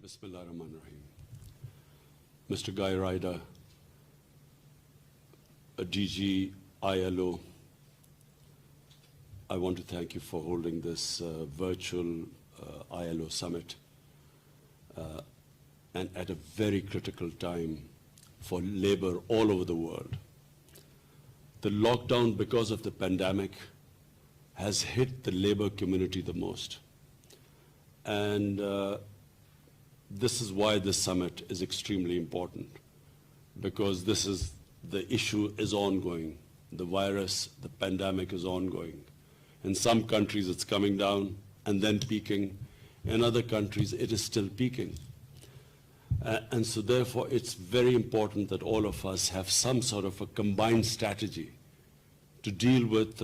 Bismillahirrahmanirrahim. Mr. Guy Ryder, DG ILO, I want to thank you for holding this virtual ILO summit and at a very critical time for labor all over the world. The lockdown because of the pandemic has hit the labor community the most. And this is why this summit is extremely important, because the issue is ongoing. The virus, the pandemic is ongoing. In some countries it's coming down and then peaking. In other countries it is still peaking. And so therefore it's very important that all of us have some sort of a combined strategy to deal with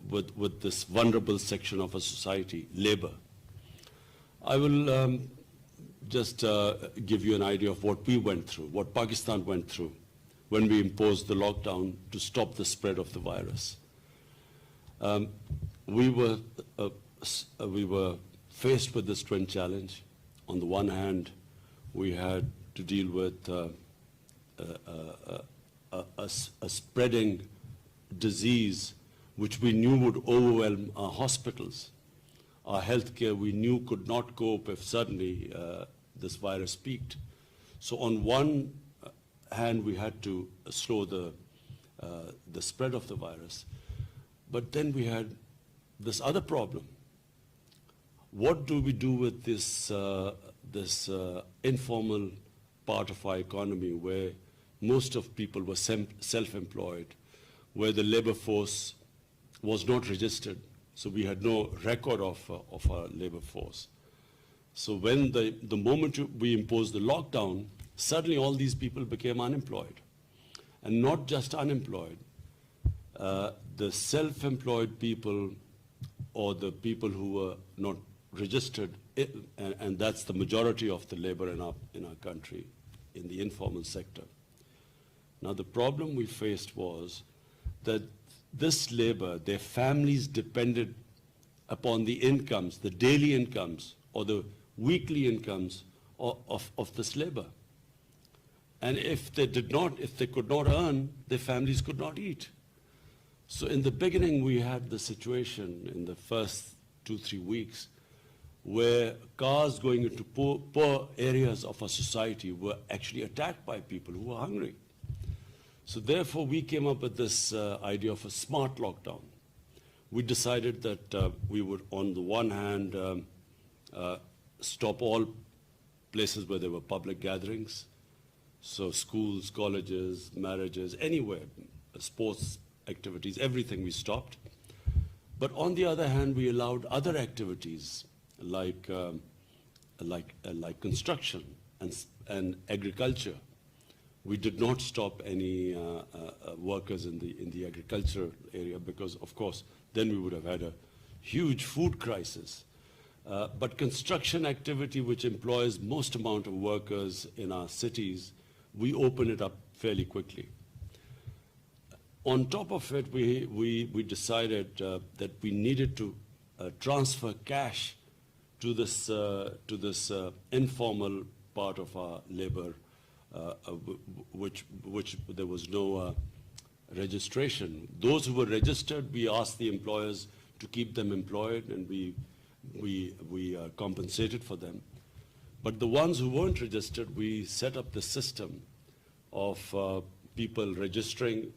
with this vulnerable section of a society, labor. I will just give you an idea of what we went through, what Pakistan went through when we imposed the lockdown to stop the spread of the virus. We were faced with this twin challenge. On the one hand, we had to deal with a spreading disease which we knew would overwhelm our hospitals. Our healthcare we knew could not cope if suddenly this virus peaked. So on one hand, we had to slow the spread of the virus. But then we had this other problem. What do we do with this informal part of our economy where most of people were self-employed, where the labor force was not registered? So we had no record of our labor force. So when the moment we imposed the lockdown, suddenly all these people became unemployed. And not just unemployed, the self-employed people or the people who were not registered, and that's the majority of the labor in our country, in the informal sector. Now the problem we faced was that this labor, their families depended upon the incomes, the daily incomes or the weekly incomes of this labor. And if they could not earn, their families could not eat. So in the beginning, we had the situation in the first 2-3 weeks where cars going into poor areas of our society were actually attacked by people who were hungry. So therefore, we came up with this idea of a smart lockdown. We decided that we would, on the one hand, stop all places where there were public gatherings, so schools, colleges, marriages, anywhere, sports activities, everything we stopped. But on the other hand, we allowed other activities like construction and agriculture. We did not stop any workers in the agriculture area because, of course, then we would have had a huge food crisis. But construction activity, which employs most amount of workers in our cities, we open it up fairly quickly. On top of it, we decided that we needed to transfer cash to this informal part of our labor, which there was no registration. Those who were registered, we asked the employers to keep them employed, and we compensated for them. But the ones who weren't registered, we set up the system of people registering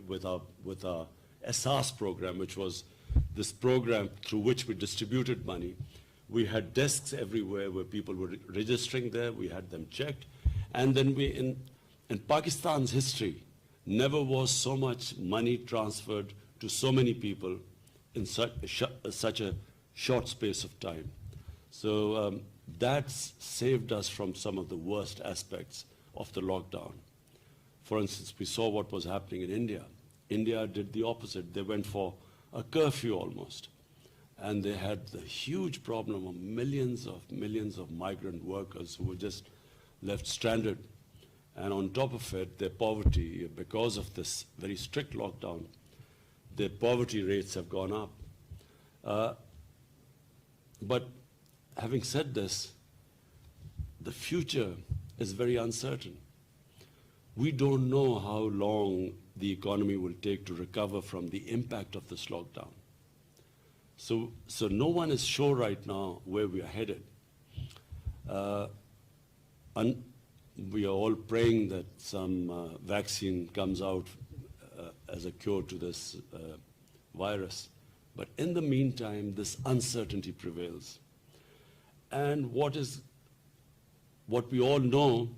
with our SAS program, which was this program through which we distributed money. We had desks everywhere where people were registering there. We had them checked. And then in Pakistan's history, never was so much money transferred to so many people in such a short space of time. So that's saved us from some of the worst aspects of the lockdown. For instance, we saw what was happening in India. India did the opposite. They went for a curfew almost. And they had the huge problem of millions of migrant workers who were just left stranded. And on top of it, their poverty, because of this very strict lockdown, their poverty rates have gone up. But having said this, the future is very uncertain. We don't know how long the economy will take to recover from the impact of this lockdown. So no one is sure right now where we are headed. And we are all praying that some vaccine comes out as a cure to this virus. But in the meantime, this uncertainty prevails. And what we all know,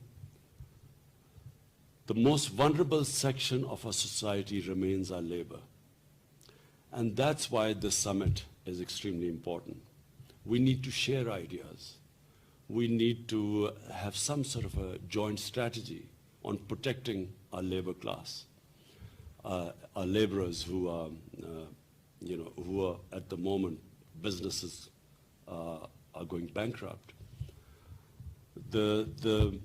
the most vulnerable section of our society remains our labor. And that's why this summit is extremely important. We need to share ideas. We need to have some sort of a joint strategy on protecting our labor class, our laborers who are at the moment, businesses are going bankrupt. The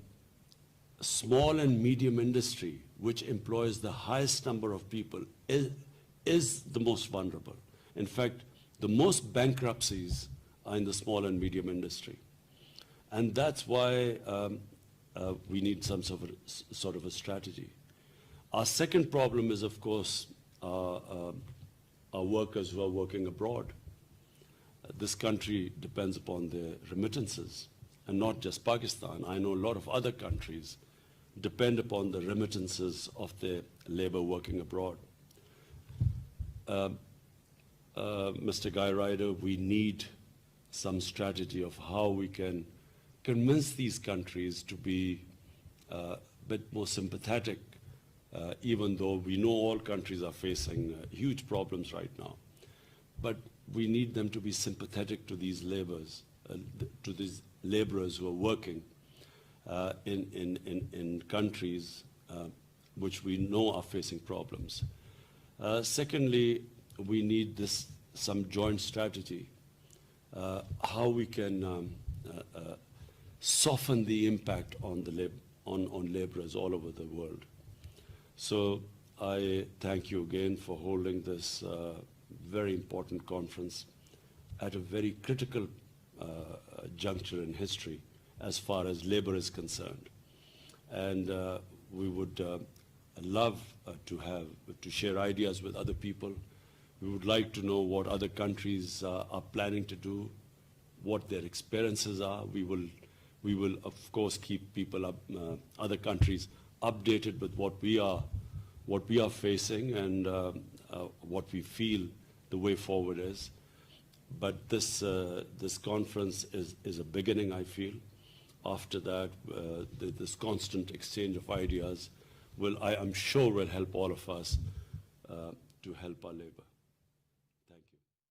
small and medium industry, which employs the highest number of people, is the most vulnerable. In fact, the most bankruptcies are in the small and medium industry. And that's why we need some sort of a strategy. Our second problem is, of course, our workers who are working abroad. This country depends upon their remittances, and not just Pakistan. I know a lot of other countries depend upon the remittances of their labor working abroad. Mr. Guy Ryder, we need some strategy of how we can convince these countries to be a bit more sympathetic, even though we know all countries are facing huge problems right now. But we need them to be sympathetic to these laborers who are working in countries which we know are facing problems. Secondly, we need some joint strategy, how we can soften the impact on laborers all over the world. So I thank you again for holding this very important conference at a very critical juncture in history as far as labor is concerned. And we would love to share ideas with other people. We would like to know what other countries are planning to do, what their experiences are. We will of course keep people other countries updated with what we are facing and what we feel the way forward is. But this conference is a beginning, I feel. After that, this constant exchange of ideas I'm sure will help all of us to help our labor.